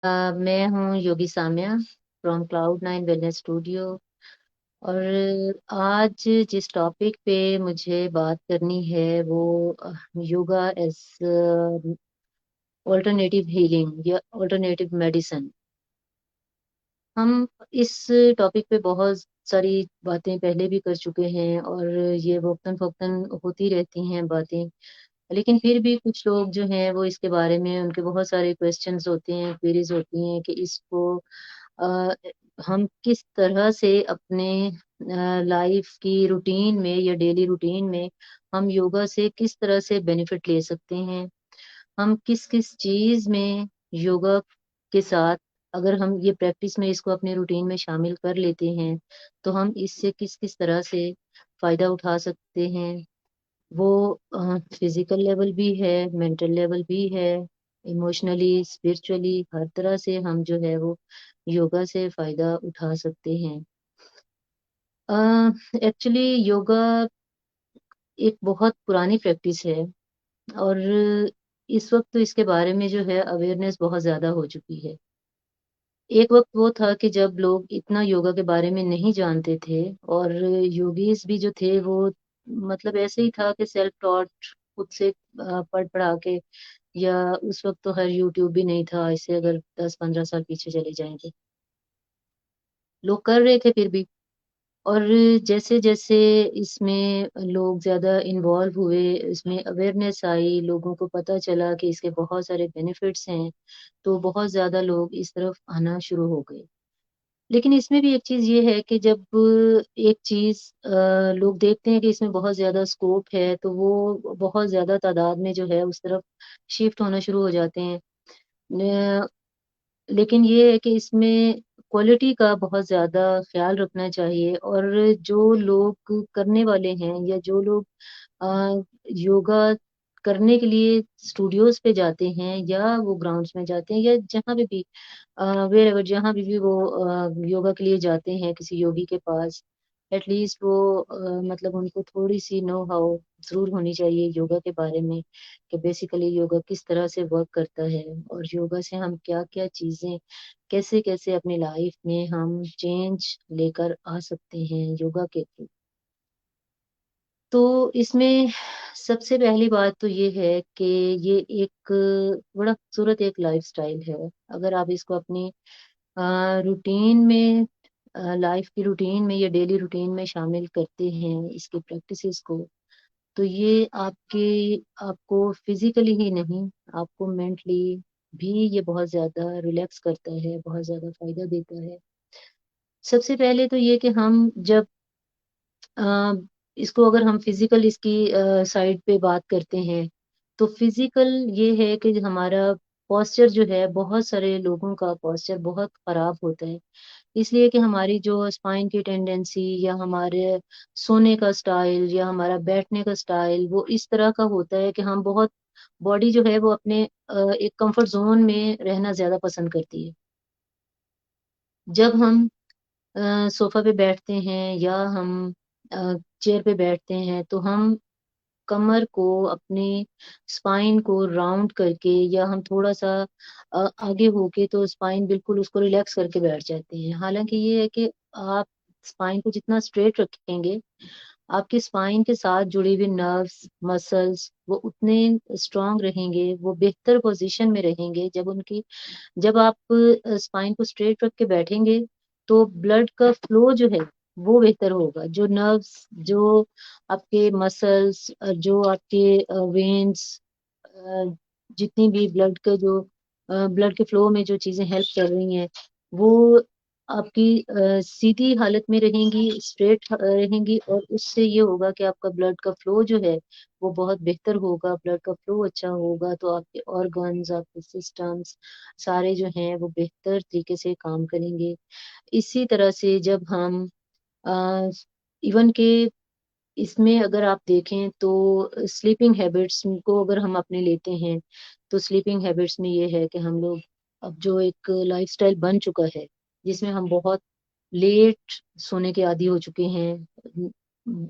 मैं हूँ Yogi Samya from Cloud Nine Wellness Studio. और आज जिस टॉपिक पे मुझे बात करनी है वो योगा एज ऑल्टरनेटिव हीलिंग या ऑल्टरनेटिव मेडिसिन। हम इस टॉपिक पे बहुत सारी बातें पहले भी कर चुके हैं और ये वक्तन फवक्तन होती रहती हैं बातें। लेकिन फिर भी कुछ लोग जो हैं वो इसके बारे में उनके बहुत सारे क्वेश्चंस होते हैं, क्वेरीज होती हैं कि इसको अ, हम किस तरह से अपने लाइफ की रूटीन में या डेली रूटीन में हम योगा से किस तरह से बेनिफिट ले सकते हैं। हम किस किस चीज में योगा के साथ अगर हम ये प्रैक्टिस में इसको अपने रूटीन में शामिल कर लेते हैं तो हम इससे किस किस तरह से फायदा उठा सकते हैं। वो फिजिकल लेवल भी है, मेंटल लेवल भी है, इमोशनली स्पिरिचुअली हर तरह से हम जो है वो योगा से फायदा उठा सकते हैं। एक्चुअली योगा एक बहुत पुरानी प्रैक्टिस है और इस वक्त तो इसके बारे में जो है अवेयरनेस बहुत ज्यादा हो चुकी है। एक वक्त वो था कि जब लोग इतना योगा के बारे में नहीं जानते थे और योगीज भी जो थे वो मतलब ऐसे ही था कि सेल्फ टॉट खुद से पढ़ पढ़ा के, या उस वक्त तो हर यूट्यूब भी नहीं था, इससे अगर 10-15 साल पीछे चले जाएंगे लोग कर रहे थे फिर भी। और जैसे जैसे इसमें लोग ज्यादा इन्वॉल्व हुए, इसमें अवेयरनेस आई, लोगों को पता चला कि इसके बहुत सारे बेनिफिट्स हैं, तो बहुत ज्यादा लोग इस तरफ आना शुरू हो गए। लेकिन इसमें भी एक चीज ये है कि जब एक चीज लोग देखते हैं कि इसमें बहुत ज्यादा स्कोप है तो वो बहुत ज्यादा तादाद में जो है उस तरफ शिफ्ट होना शुरू हो जाते हैं। लेकिन ये है कि इसमें क्वालिटी का बहुत ज्यादा ख्याल रखना चाहिए। और जो लोग करने वाले हैं या जो लोग योगा करने के लिए स्टूडियोज पे जाते हैं या वो ग्राउंड्स में जाते हैं या जहाँ भी वेर एवर जहाँ भी वो योगा के लिए जाते हैं किसी योगी के पास, एटलीस्ट वो मतलब उनको थोड़ी सी नो हाउ जरूर होनी चाहिए योगा के बारे में कि बेसिकली योगा किस तरह से वर्क करता है और योगा से हम क्या क्या चीजें कैसे कैसे अपनी लाइफ में हम चेंज लेकर आ सकते हैं योगा के थ्रू। तो इसमें सबसे पहली बात तो ये है कि ये एक बड़ा खूबसूरत एक लाइफस्टाइल है। अगर आप इसको अपनी रूटीन में, लाइफ की रूटीन में या डेली रूटीन में शामिल करते हैं इसकी प्रैक्टिसेस को, तो ये आपको फिजिकली ही नहीं, आपको मेंटली भी ये बहुत ज्यादा रिलैक्स करता है, बहुत ज्यादा फायदा देता है। सबसे पहले तो ये कि हम जब अ, इसको अगर हम फिजिकल इसकी साइड पे बात करते हैं तो फिजिकल ये है कि हमारा पोस्चर जो है, बहुत सारे लोगों का पोस्चर बहुत खराब होता है, इसलिए कि हमारी जो स्पाइन की टेंडेंसी या हमारे सोने का स्टाइल या हमारा बैठने का स्टाइल वो इस तरह का होता है कि हम बहुत बॉडी जो है वो अपने एक कंफर्ट जोन में रहना ज्यादा पसंद करती है। जब हम सोफा पे बैठते हैं या हम चेयर पे बैठते हैं तो हम कमर को, अपने स्पाइन को राउंड करके या हम थोड़ा सा आगे होके तो स्पाइन बिल्कुल उसको रिलैक्स करके बैठ जाते हैं। हालांकि ये है कि आप स्पाइन को जितना स्ट्रेट रखेंगे आपके स्पाइन के साथ जुड़ी हुई नर्व्स मसल्स वो उतने स्ट्रांग रहेंगे, वो बेहतर पोजीशन में रहेंगे। जब आप स्पाइन को स्ट्रेट रख के बैठेंगे तो ब्लड का फ्लो जो है वो बेहतर होगा, जो नर्व्स, जो आपके मसल्स, जो आपके वेन्स, जितनी भी ब्लड का जो ब्लड के फ्लो में जो चीजें हेल्प कर रही हैं वो आपकी सीधी हालत में रहेंगी, स्ट्रेट रहेंगी, और उससे ये होगा कि आपका ब्लड का फ्लो जो है वो बहुत बेहतर होगा। ब्लड का फ्लो अच्छा होगा तो आपके ऑर्गन्स, आपके सिस्टम्स सारे जो हैं वो बेहतर तरीके से काम करेंगे। इसी तरह से जब हम इवन के इसमें अगर आप देखें तो स्लीपिंग हैबिट्स को अगर हम अपने लेते हैं तो स्लीपिंग हैबिट्स में ये है कि हम लोग अब जो एक लाइफस्टाइल बन चुका है जिसमें हम बहुत लेट सोने के आदी हो चुके हैं,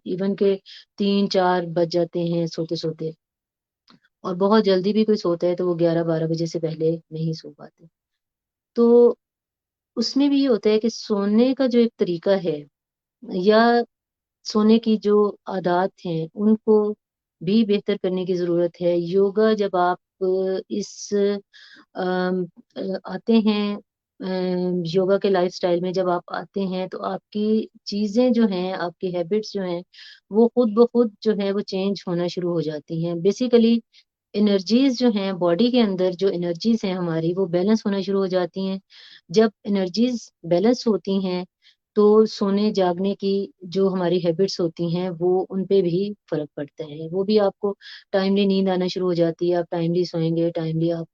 इवन के 3-4 बज जाते हैं सोते सोते, और बहुत जल्दी भी कोई सोता है तो वो 11-12 बजे से पहले नहीं सो पाते। तो उसमें भी ये होता है कि सोने का जो एक तरीका है या सोने की जो आदत हैं, उनको भी बेहतर करने की ज़रूरत है। योगा जब आप इस आते हैं योगा के लाइफ़स्टाइल में जब आप आते हैं, तो आपकी चीज़ें जो हैं, आपकी हैबिट्स जो हैं, वो खुद ब खुद जो है वो चेंज होना शुरू हो जाती हैं। बेसिकली एनर्जीज़ जो हैं, बॉडी के अंदर जो एनर्जीज़ हैं हमारी, वो बैलेंस होना शुरू हो जाती हैं। जब एनर्जीज़ बैलेंस होती हैं, तो सोने-जागने की जो हमारी हैबिट्स होती हैं, वो उन पे भी फ़र्क पड़ता है। वो भी आपको टाइमली नींद आना शुरू हो जाती है, आप टाइमली सोएँगे, टाइमली आप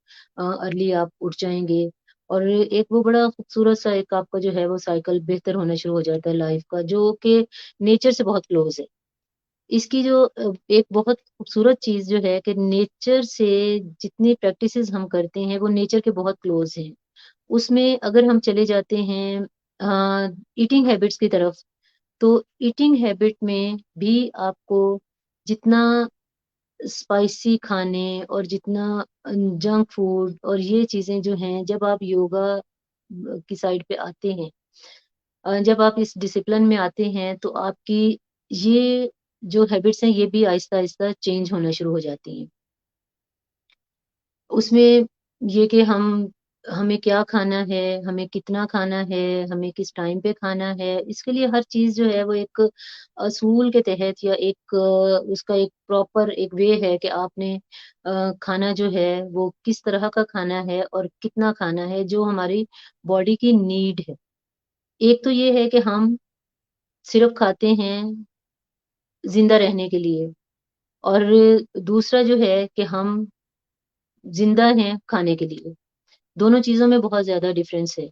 अर्ली आप उठ जाएँगे और एक वो बड़ा खूबसूरत-सा एक आपका जो है वो साइकिल बेहतर होना शुरू हो जाता है लाइफ़ का, जो कि नेचर से बहुत क्लोज़ है। इसकी जो एक बहुत खूबसूरत चीज़ जो है कि नेचर से जितनी प्रैक्टिसेज़ हम करते हैं, वो नेचर के बहुत क्लोज़ हैं। उसमें अगर हम चले जाते हैं ईटिंग हैबिट्स की तरफ, तो ईटिंग हैबिट में भी आपको जितना स्पाइसी खाने और जितना जंक फूड और ये चीज़ें जो हैं, जब आप योगा की साइड पे आते हैं जब आप इस डिसिप्लिन में आते हैं, तो आपकी ये जो हैबिट्स हैं, ये भी आहिस्ता-आहिस्ता चेंज होना शुरू हो जाती हैं। उसमें ये कि हमें क्या खाना है, हमें कितना खाना है, हमें किस टाइम पे खाना है, इसके लिए हर चीज़ जो है वो एक असूल के तहत या एक उसका एक प्रॉपर एक वे है कि आपने खाना जो है वो किस तरह का खाना है और कितना खाना है, जो हमारी बॉडी की नीड है। एक तो ये है कि हम सिर्फ़ खाते हैं ज़िंदा रहने के लिए और दूसरा जो है कि हम ज़िंदा हैं खाने के लिए। दोनों चीज़ों में बहुत ज़्यादा डिफ़रेंस है।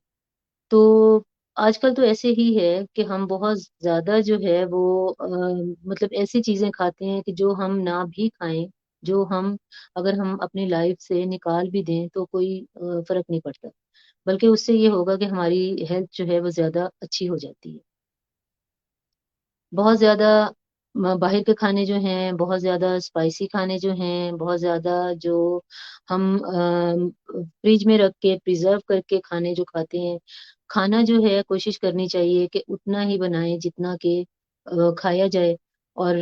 तो आजकल तो ऐसे ही है कि हम बहुत ज़्यादा जो है वो मतलब ऐसी चीज़ें खाते हैं कि जो हम ना भी खाएँ, जो हम अगर हम अपनी लाइफ़ से निकाल भी दें तो कोई फ़र्क नहीं पड़ता। बल्कि उससे ये होगा कि हमारी हेल्थ जो है वो ज़्यादा अच्छी हो जाती है। बहुत ज़्यादा बाहर के खाने जो हैं, बहुत ज़्यादा स्पाइसी खाने जो हैं, बहुत ज़्यादा जो हम फ्रिज में रख के प्रिज़र्व करके खाने जो खाते हैं, खाना जो है कोशिश करनी चाहिए कि उतना ही बनाएँ जितना कि खाया जाए और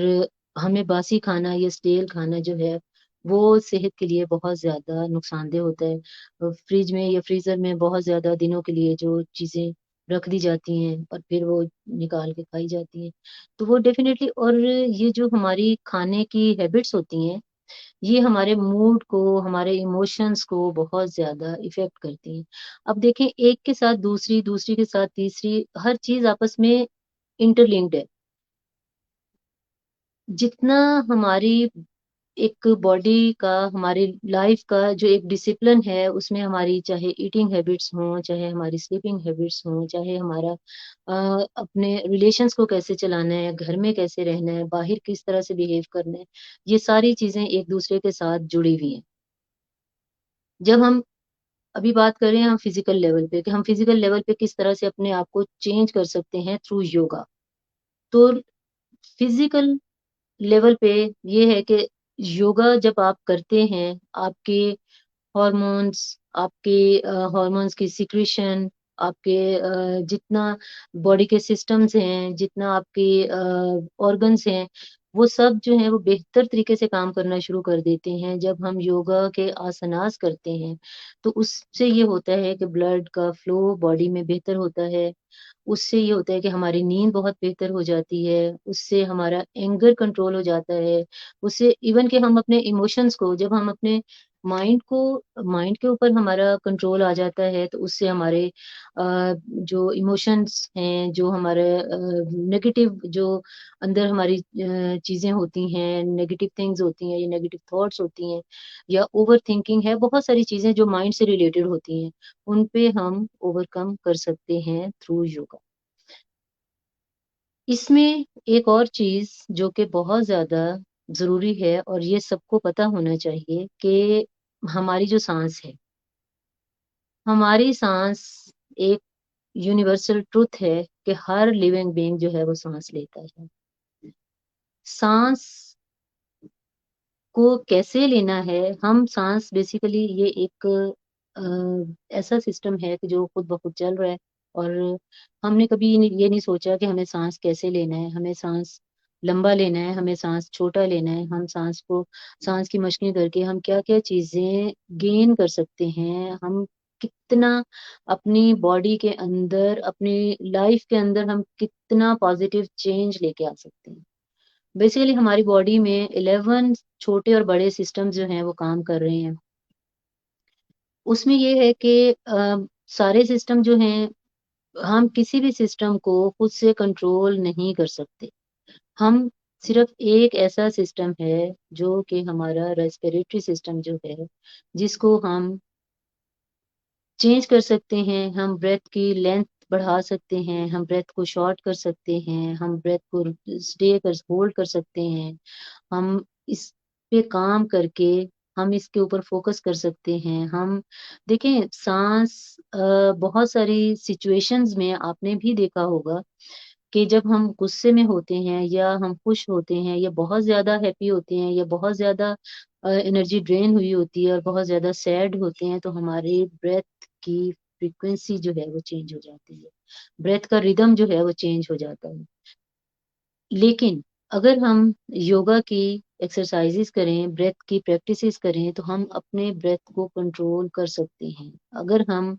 हमें बासी खाना या स्टेल खाना जो है, वो सेहत के लिए बहुत ज़्यादा नुकसानदेह होता है। फ्रिज में या फ्रीज़र में बहुत ज़्यादा दिनों के लिए जो चीज़ें रख दी जाती हैं और फिर वो निकाल के खाई जाती हैं। तो वो डेफ़िनेटली और ये जो हमारी खाने की हैबिट्स होती हैं, ये हमारे मूड को, हमारे इमोशंस को बहुत ज़्यादा इफ़ेक्ट करती हैं। अब देखें एक के साथ दूसरी, दूसरी के साथ तीसरी, हर चीज़ आपस में इंटरलिंक्ड है। जितना हमारी एक बॉडी का, हमारी लाइफ़ का जो एक डिसिप्लिन है, उसमें हमारी चाहे ईटिंग हैबिट्स हों, चाहे हमारी स्लीपिंग हैबिट्स हों, चाहे हमारा अपने रिलेशंस को कैसे चलाना है, घर में कैसे रहना है, बाहर किस तरह से बिहेव करना है, ये सारी चीज़ें एक-दूसरे के साथ जुड़ी हुई हैं। जब हम अभी बात करें हम फिज़िकल लेवल पे कि हम फिज़िकल लेवल पे किस तरह से अपने आप को चेंज कर सकते हैं थ्रू योगा। तो फिज़िकल लेवल पे ये है कि योगा जब आप करते हैं, आपके हॉर्मोन्स आपके हॉर्मोन्स की सिक्रीशन, आपके जितना बॉडी के सिस्टम्स हैं, जितना आपके ऑर्गन्स हैं, वो सब जो हैं वो बेहतर तरीके से काम करना शुरू कर देते हैं। जब हम योगा के आसनास करते हैं, तो उससे ये होता है कि ब्लड का फ्लो बॉडी में बेहतर होता है। उससे ये होता है कि हमारी नींद बहुत बेहतर हो जाती है, उससे हमारा एंगर कंट्रोल हो जाता है, उससे इवन कि हम अपने इमोशंस को जब हम अपने माइंड को माइंड के ऊपर हमारा कंट्रोल आ जाता है, तो उससे हमारे जो इमोशंस हैं, जो हमारे नेगेटिव जो अंदर हमारी चीज़ें होती हैं, नेगेटिव थिंग्स होती हैं या नेगेटिव थॉट्स होती हैं या ओवरथिंकिंग है, बहुत सारी चीज़ें जो माइंड से रिलेटेड होती हैं, उन पे हम ओवरकम कर सकते हैं थ्रू योगा। इसमें एक और चीज़ जो कि बहुत ज़्यादा ज़रूरी है और ये सबको पता होना चाहिए कि हमारी जो साँस है, हमारी साँस एक यूनिवर्सल ट्रुथ है कि हर लिविंग बीइंग जो है वो साँस लेता है। साँस को कैसे लेना है, हम साँस बेसिकली ये एक ऐसा सिस्टम है कि जो खुद ब खुद चल रहा है, और हमने कभी ये नहीं सोचा कि हमें सांस कैसे लेना है, हमें सांस लंबा लेना है, हमें सांस छोटा लेना है, हम सांस की मशकें करके हम क्या-क्या चीज़ें गेन कर सकते हैं, हम कितना अपनी बॉडी के अंदर, अपनी लाइफ के अंदर हम कितना पॉजिटिव चेंज लेके आ सकते हैं। बेसिकली हमारी बॉडी में 11 छोटे और बड़े सिस्टम्स जो हैं वो काम कर रहे हैं। उसमें ये है कि सारे सिस्टम जो हैं, हम किसी भी सिस्टम को खुद से कंट्रोल नहीं कर सकते। हम सिर्फ एक ऐसा सिस्टम है जो कि हमारा रेस्पिरेटरी सिस्टम जो है, जिसको हम चेंज कर सकते हैं, हम ब्रेथ की लेंथ बढ़ा सकते हैं, हम ब्रेथ को शॉर्ट कर सकते हैं, हम ब्रेथ को स्टे कर होल्ड कर सकते हैं। हम इस पे काम करके हम इसके ऊपर फोकस कर सकते हैं। हम देखें साँस बहुत सारी सिचुएशंस में आपने भी देखा होगा कि जब हम गुस्से में होते हैं या हम खुश होते हैं या बहुत ज़्यादा हैप्पी होते हैं या बहुत ज़्यादा एनर्जी ड्रेन हुई होती है और बहुत ज़्यादा सैड होते हैं, तो हमारे ब्रेथ की फ्रीक्वेंसी जो है वो चेंज हो जाती है। ब्रेथ का रिदम जो है वो चेंज हो जाता है। लेकिन अगर हम योगा की एक्सरसाइज़ेज़ करें, ब्रेथ की प्रैक्टिसेज़ करें, तो हम अपने ब्रेथ को कंट्रोल कर सकते हैं। अगर हम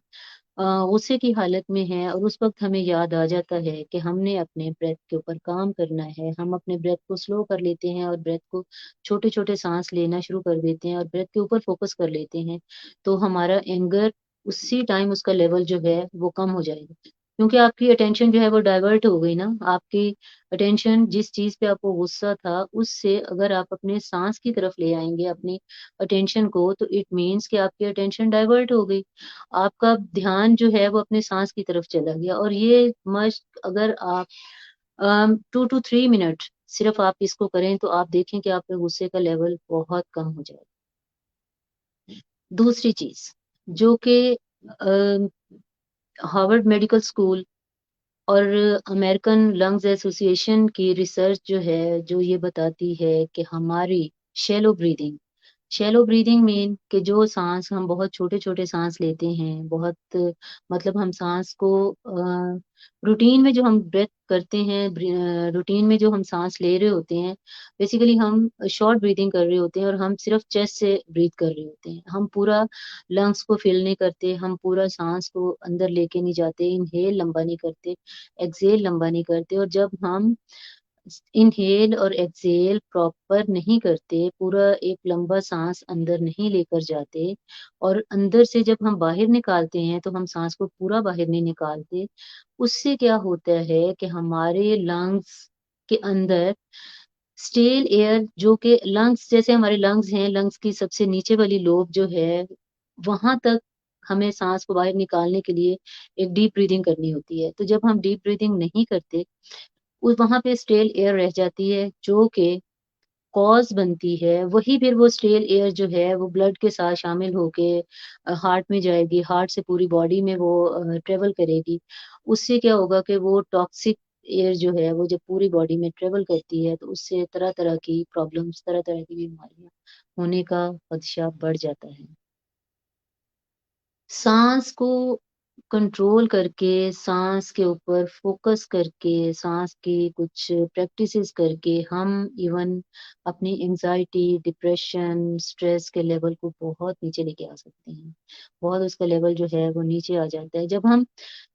गुस्से की हालत में हैं और उस वक़्त हमें याद आ जाता है कि हमने अपने ब्रेथ के ऊपर काम करना है, हम अपने ब्रेथ को स्लो कर लेते हैं और ब्रेथ को छोटे-छोटे साँस लेना शुरू कर देते हैं और ब्रेथ के ऊपर फ़ोकस कर लेते हैं, तो हमारा एंगर उसी टाइम उसका लेवल जो है वो कम हो जाएगा। क्योंकि आपकी अटेंशन जो है वो डाइवर्ट हो गई ना, आपकी अटेंशन जिस चीज़ पे आपको गुस्सा था, उससे अगर आप अपने साँस की तरफ ले आएँगे अपनी अटेंशन को, तो इट मीन्स कि आपकी अटेंशन डाइवर्ट हो गई। आपका ध्यान जो है वो अपने साँस की तरफ चला गया, और ये मस्ट अगर आप 2 टू 3 मिनट सिर्फ़ आप इसको करें, तो आप देखें कि आपके गुस्से का लेवल बहुत कम हो जाएगा। दूसरी चीज़ जो कि हार्वर्ड मेडिकल स्कूल और अमेरिकन लंग्स एसोसिएशन की रिसर्च जो है, जो ये बताती है कि हमारी shallow breathing shallow breathing mean कि जो साँस हम बहुत छोटे-छोटे साँस लेते हैं, बहुत मतलब हम साँस को रूटीन में जो हम ब्रेथ करते हैं, रूटीन में जो हम साँस ले रहे होते हैं, बेसिकली हम शॉर्ट ब्रीथिंग कर रहे होते हैं और हम सिर्फ़ चेस्ट से ब्रीथ कर रहे होते हैं। हम पूरा लंग्स को फ़िल नहीं करते, हम पूरा साँस को अंदर लेके नहीं जाते, इन्हेल लंबा नहीं करते, एक्सहेल लंबा नहीं करते, और जब हम इन्हेल और एक्सहेल प्रॉपर नहीं करते, पूरा एक लंबा साँस अंदर नहीं लेकर जाते और अंदर से जब हम बाहर निकालते हैं, तो हम साँस को पूरा बाहर नहीं निकालते। उससे क्या होता है कि हमारे लंग्स के अंदर स्टेल एयर, जो कि लंग्स जैसे हमारे लंग्स हैं, लंग्स की सबसे नीचे वाली लोब जो है, वहाँ तक हमें साँस को बाहर निकालने के लिए एक डीप ब्रीथिंग करनी होती है। तो जब हम डीप ब्रीथिंग नहीं करते, उस वहाँ पे स्टेल एयर रह जाती है, जो कि कॉज़ बनती है। वही फिर वो स्टेल एयर जो है वो ब्लड के साथ शामिल होके हार्ट में जाएगी, हार्ट से पूरी बॉडी में वो ट्रैवल करेगी। उससे क्या होगा कि वो टॉक्सिक एयर जो है वो जब पूरी बॉडी में ट्रैवल करती है, तो उससे तरह-तरह की प्रॉब्लम्स, तरह-तरह की बीमारियाँ होने का खदशा बढ़ जाता है। साँस को कंट्रोल करके, साँस के ऊपर फ़ोकस करके, साँस की कुछ प्रैक्टिसेज़ करके हम इवन अपनी एंग्ज़ायटी, डिप्रेशन, स्ट्रेस के लेवल को बहुत नीचे लेके आ सकते हैं। बहुत उसका लेवल जो है वो नीचे आ जाता है। जब हम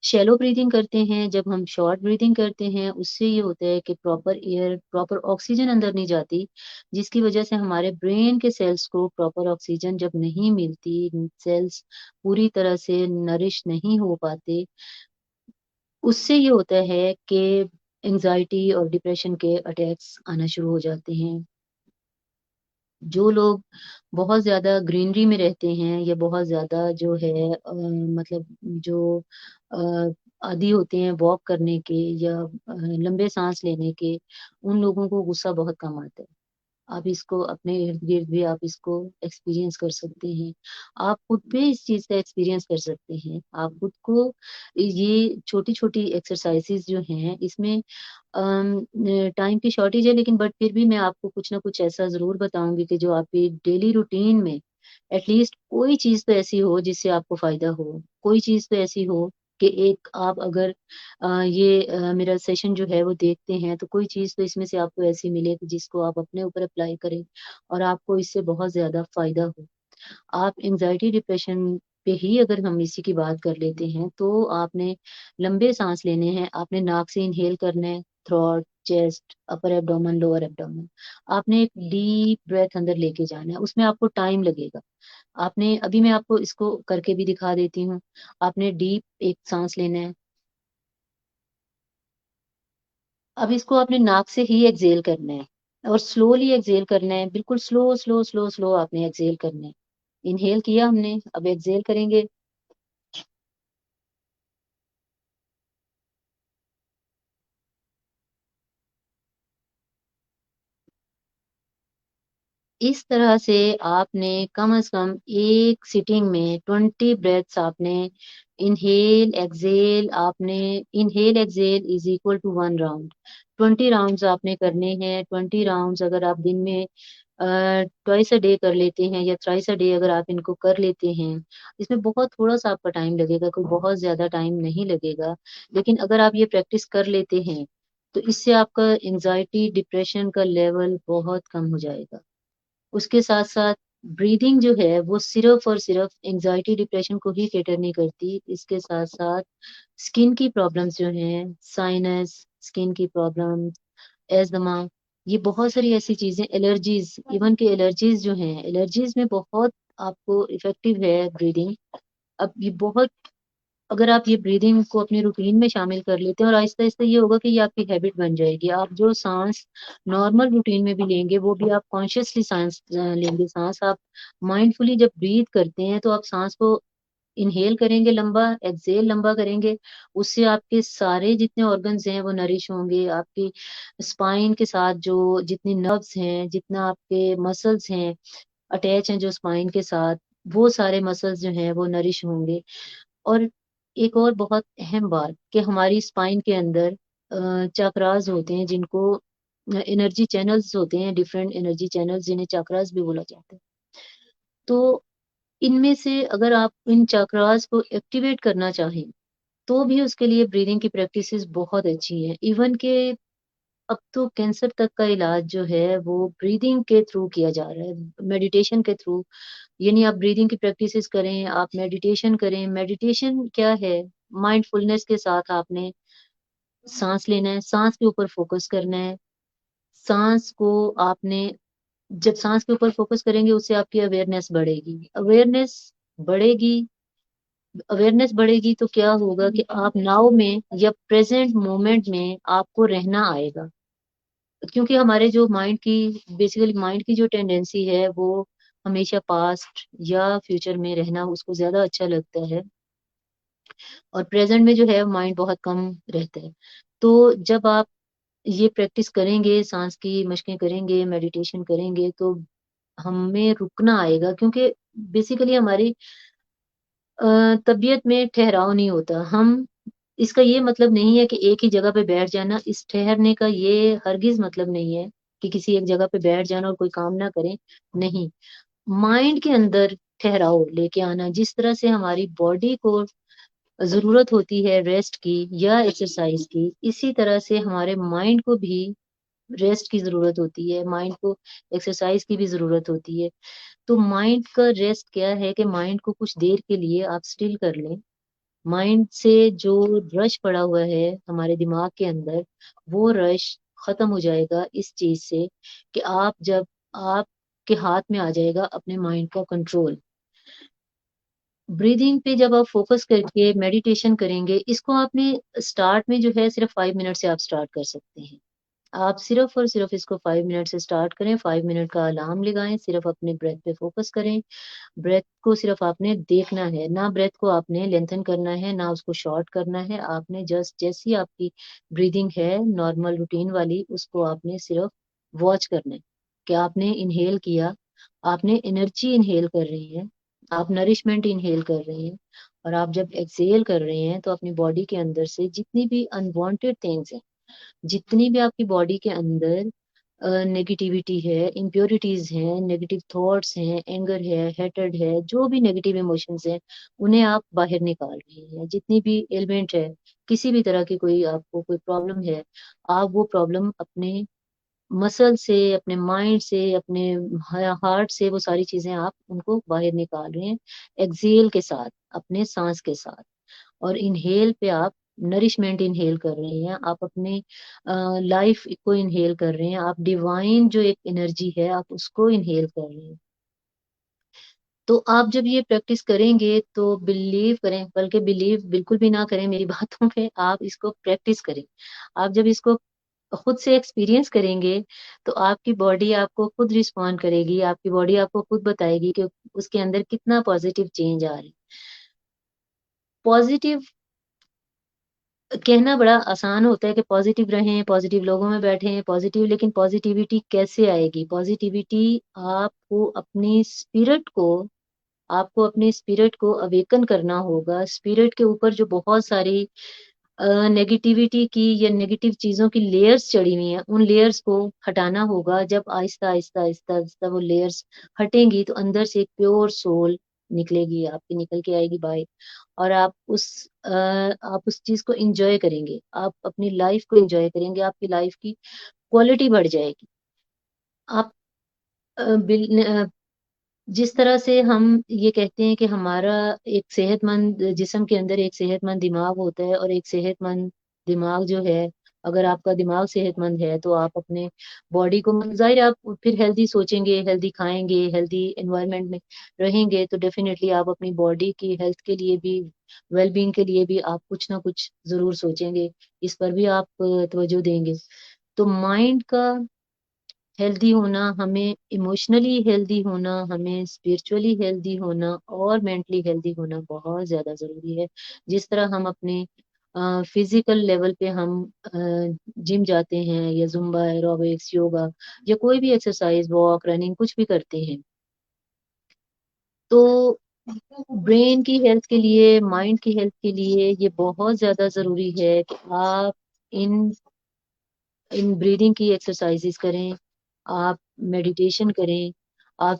शैलो ब्रीथिंग करते हैं, जब हम शॉर्ट ब्रीथिंग करते हैं, उससे ये होता है कि प्रॉपर एयर, प्रॉपर ऑक्सीजन अंदर नहीं जाती, जिसकी वज़ह से हमारे ब्रेन के सेल्स को प्रॉपर ऑक्सीजन जब नहीं मिलती, सेल्स पूरी तरह से नरिश नहीं हो पाते, उससे ये होता है कि एंग्ज़ायटी और डिप्रेशन के अटैक्स आना शुरू हो जाते हैं। जो लोग बहुत ज़्यादा ग्रीनरी में रहते हैं या बहुत ज़्यादा जो है मतलब जो अ, आदी होते हैं वॉक करने के या लंबे साँस लेने के, उन लोगों को गुस्सा बहुत कम आता है। आप इसको अपने इर्द-गिर्द भी आप इसको एक्सपीरियंस कर सकते हैं। आप खुद पे इस चीज़ का एक्सपीरियंस कर सकते हैं। आप खुद को ये छोटी-छोटी एक्सरसाइज़ेज़ जो हैं इसमें टाइम की शॉर्टेज है, लेकिन बट फिर भी मैं आपको कुछ ना कुछ ऐसा ज़रूर बताऊँगी कि जो आपकी डेली रूटीन में एटलीस्ट कोई चीज़ तो ऐसी हो जिससे आपको फ़ायदा हो, कोई चीज़ तो ऐसी हो कि एक आप अगर ये मेरा सेशन जो है वो देखते हैं, तो कोई चीज़ तो इसमें से आपको ऐसी मिले कि जिसको आप अपने ऊपर अप्लाई करें और आपको इससे बहुत ज़्यादा फ़ायदा हो। आप एंग्ज़ायटी डिप्रेशन पे ही अगर हम इसी की बात कर लेते हैं, तो आपने लंबे साँस लेने हैं, आपने नाक से इन्हेल करना है, throat, chest, upper abdomen, lower abdomen. आपने एक डीप ब्रेथ अंदर लेके जाना है, उसमें आपको टाइम लगेगा। आपने अभी मैं आपको इसको करके भी दिखा देती हूँ। आपने डीप एक साँस लेना है, अब इसको आपने नाक से ही एक्सहेल करना है और स्लोली एक्सहेल करना है, बिल्कुल स्लो आपने एक्सहेल करना है। इन्हेल किया हमने, अब एक्सहेल करेंगे। इस तरह से आपने कम से कम एक सिटिंग में 20 ब्रेथ्स आपने inhale exhale is equal to 1 round. 20 rounds आपने करने हैं। 20 राउंड्स अगर आप दिन में ट्वाइस अ डे कर लेते हैं या थ्राइस अ डे अगर आप इनको कर लेते हैं, इसमें बहुत थोड़ा सा आपका टाइम लगेगा, कोई बहुत ज्यादा टाइम नहीं लगेगा। लेकिन अगर आप ये प्रैक्टिस कर लेते हैं तो इससे आपका एंजाइटी डिप्रेशन का लेवल बहुत कम हो जाएगा। उसके साथ-साथ ब्रीदिंग जो है वो सिर्फ़ और सिर्फ़ एंग्ज़ायटी डिप्रेशन को ही कैटर नहीं करती। इसके साथ-साथ स्किन की प्रॉब्लम्स जो हैं, साइनस, स्किन की प्रॉब्लम, एस्थमा, ये बहुत सारी ऐसी चीज़ें, एलर्जीज़, इवन कि एलर्जीज़ जो हैं, एलर्जीज़ में बहुत आपको इफ़ेक्टिव है ब्रीदिंग। अब ये बहुत अगर आप ये ब्रीदिंग को अपनी रूटीन में शामिल कर लेते हैं और आहिस्ता-आहिस्ता ये होगा कि ये आपकी हैबिट बन जाएगी। आप जो साँस नॉर्मल रूटीन में भी लेंगे, वो भी आप कॉन्शियसली साँस लेंगे। साँस आप माइंडफुली जब ब्रीथ करते हैं, तो आप साँस को इन्हेल करेंगे लंबा, एक्सहेल लंबा करेंगे। उससे आपके सारे जितने ऑर्गन्स हैं, वो नरिश होंगे। आपकी स्पाइन के साथ जो जितनी नर्व्स हैं, जितना आपके मसल्स हैं, अटैच हैं जो स्पाइन के साथ, वो सारे मसल्स जो हैं, वो नरिश होंगे। और एक और बहुत अहम बात कि हमारी स्पाइन के अंदर चक्रास होते हैं जिनको एनर्जी चैनल्स होते हैं, डिफरेंट एनर्जी चैनल्स जिन्हें चक्रास भी बोला जाता है। तो इनमें से अगर आप इन चक्रास को एक्टिवेट करना चाहें, तो भी उसके लिए ब्रीदिंग की प्रैक्टिसेस बहुत अच्छी हैं। इवन के अब तो कैंसर तक का इलाज जो है वो ब्रीदिंग के थ्रू किया जा रहा है, मेडिटेशन के थ्रू। यानी आप ब्रीदिंग की प्रैक्टिसेस करें, आप मेडिटेशन करें। मेडिटेशन क्या है? माइंडफुलनेस के साथ आपने साँस लेना है, साँस के ऊपर फ़ोकस करना है। साँस को आपने जब साँस के ऊपर फ़ोकस करेंगे उससे आपकी बढ़ेगी अवेयरनेस बढ़ेगी तो क्या होगा कि आप नाउ में या प्रेज़ेंट मोमेंट में आपको रहना आएगा। क्योंकि हमारे जो माइंड की जो टेंडेंसी है वो हमेशा पास्ट या फ्यूचर में रहना उसको ज़्यादा अच्छा लगता है और प्रेज़ेंट में जो है माइंड बहुत कम रहता है। तो जब आप ये प्रैक्टिस करेंगे, साँस की मशकें करेंगे, मेडिटेशन करेंगे तो हमें रुकना आएगा क्योंकि बेसिकली हमारी तबीयत में ठहराव नहीं होता। हम इसका ये मतलब नहीं है कि एक ही जगह पे बैठ जाना, इस ठहरने का ये हरगिज़ मतलब नहीं है कि किसी एक जगह पे बैठ जाना और कोई काम ना करें, नहीं। माइंड के अंदर ठहराव लेके आना, जिस तरह से हमारी बॉडी को ज़रूरत होती है रेस्ट की या एक्सरसाइज़ की, इसी तरह से हमारे माइंड को भी रेस्ट की ज़रूरत होती है, माइंड को एक्सरसाइज़ की भी ज़रूरत होती है। तो माइंड का रेस्ट क्या है कि माइंड को कुछ देर के लिए आप स्टिल कर लें। माइंड से जो रश पड़ा हुआ है हमारे दिमाग के अंदर, वो रश खत्म हो जाएगा इस चीज़ से कि जब आपके हाथ में आ जाएगा अपने माइंड का कंट्रोल। ब्रीदिंग पे जब आप फ़ोकस करके मेडिटेशन करेंगे, इसको आपने स्टार्ट में जो है सिर्फ़ 5 मिनट से आप स्टार्ट कर सकते हैं। आप सिर्फ़ और सिर्फ़ इसको 5 मिनट से स्टार्ट करें, 5 मिनट का अलार्म लगाएँ, सिर्फ़ अपने ब्रेथ पे फ़ोकस करें। ब्रेथ को सिर्फ़ आपने देखना है, ना ब्रेथ को आपने लेंथन करना है, ना उसको शॉर्ट करना है। आपने जस्ट जैसी आपकी ब्रीदिंग है नॉर्मल रूटीन वाली, उसको आपने सिर्फ़ वॉच करना है कि आपने इन्हेल किया, आपने एनर्जी इन्हेल कर रही हैं, आप नरिशमेंट इन्हेल कर रहे हैं और आप जब एक्सहेल कर रहे हैं, तो अपनी बॉडी के अंदर से जितनी भी अनवांटेड थिंग्स हैं, जितनी भी आपकी बॉडी के अंदर नेगेटिविटी है, इम्प्योरिटीज हैं, नेगेटिव थॉट्स हैं, एंगर है, हेटेड है, जो भी नेगेटिव इमोशंस हैं, उन्हें आप बाहर निकाल रहे हैं। जितनी भी एलिमेंट है, किसी भी तरह की कोई आपको कोई प्रॉब्लम है, आप वो प्रॉब्लम अपने मसल से, अपने माइंड से, अपने हार्ट से, वो सारी चीजें आप उनको बाहर निकाल रहे हैं एक्सेल के साथ, अपने सांस के साथ। और इनहेल पे आप नरिशमेंट इनहेल कर रहे हैं, आप अपने लाइफ को इनहेल कर रहे हैं, आप डिवाइन जो एक एनर्जी है आप उसको इनहेल कर रहे हैं। तो आप जब ये प्रैक्टिस करेंगे तो बिलीव करें, बल्कि बिलीव बिल्कुल भी ना करें मेरी बातों पे, आप इसको प्रैक्टिस करें। आप जब इसको खुद से एक्सपीरियंस करेंगे तो आपकी बॉडी आपको खुद रिस्पॉन्ड करेगी, आपकी बॉडी आपको खुद बताएगी कि उसके अंदर कितना पॉजिटिव चेंज आ रहा है। पॉजिटिव कहना बड़ा आसान होता है कि पॉजिटिव रहें, पॉजिटिव लोगों में बैठें, पॉजिटिव, लेकिन पॉजिटिविटी कैसे आएगी? पॉजिटिविटी आपको अपनी स्पिरिट को आपको अपने स्पिरिट को अवेकन करना होगा। स्पिरिट के ऊपर जो बहुत सारी नेगेटिविटी की या नेगेटिव चीजों की लेयर्स चढ़ी हुई हैं, उन लेयर्स को हटाना होगा। जब आहिस्ता आहिस्ता आहिस्ता आहिस्ता वो लेयर्स हटेंगी तो अंदर से एक प्योर सोल निकलेगी, आपकी निकल के आएगी बाहर। और आप उस चीज को एंजॉय करेंगे, आप अपनी लाइफ को एंजॉय करेंगे, आपकी लाइफ की क्वालिटी बढ़ जाएगी। आप अ, बिल, अ, जिस तरह से हम ये कहते हैं कि हमारा एक सेहतमंद जिस्म के अंदर एक सेहतमंद दिमाग होता है, और एक सेहतमंद दिमाग जो है, अगर आपका दिमाग सेहतमंद है तो आप अपने बॉडी को, जाहिर है आप फिर हेल्दी सोचेंगे, हेल्दी खाएंगे, हेल्दी एनवायरनमेंट में रहेंगे, तो डेफिनेटली आप अपनी बॉडी की हेल्थ के लिए भी, वेलबींग के लिए भी आप कुछ ना कुछ जरूर सोचेंगे, इस पर भी आप तवज्जो देंगे। तो माइंड का हेल्दी होना, हमें इमोशनली हेल्दी होना, हमें स्पिरिचुअली हेल्दी होना और मेंटली हेल्दी होना बहुत ज्यादा जरूरी है। जिस तरह हम अपने फिजिकल लेवल पे हम जिम जाते हैं, या जुम्बा, एरोबिक्स, योगा, या कोई भी एक्सरसाइज, वॉक, रनिंग, कुछ भी करते हैं, तो ब्रेन की हेल्थ के लिए, माइंड की हेल्थ के लिए ये बहुत ज्यादा जरूरी है कि आप इन इन ब्रीदिंग की एक्सरसाइजेस करें, आप मेडिटेशन करें, आप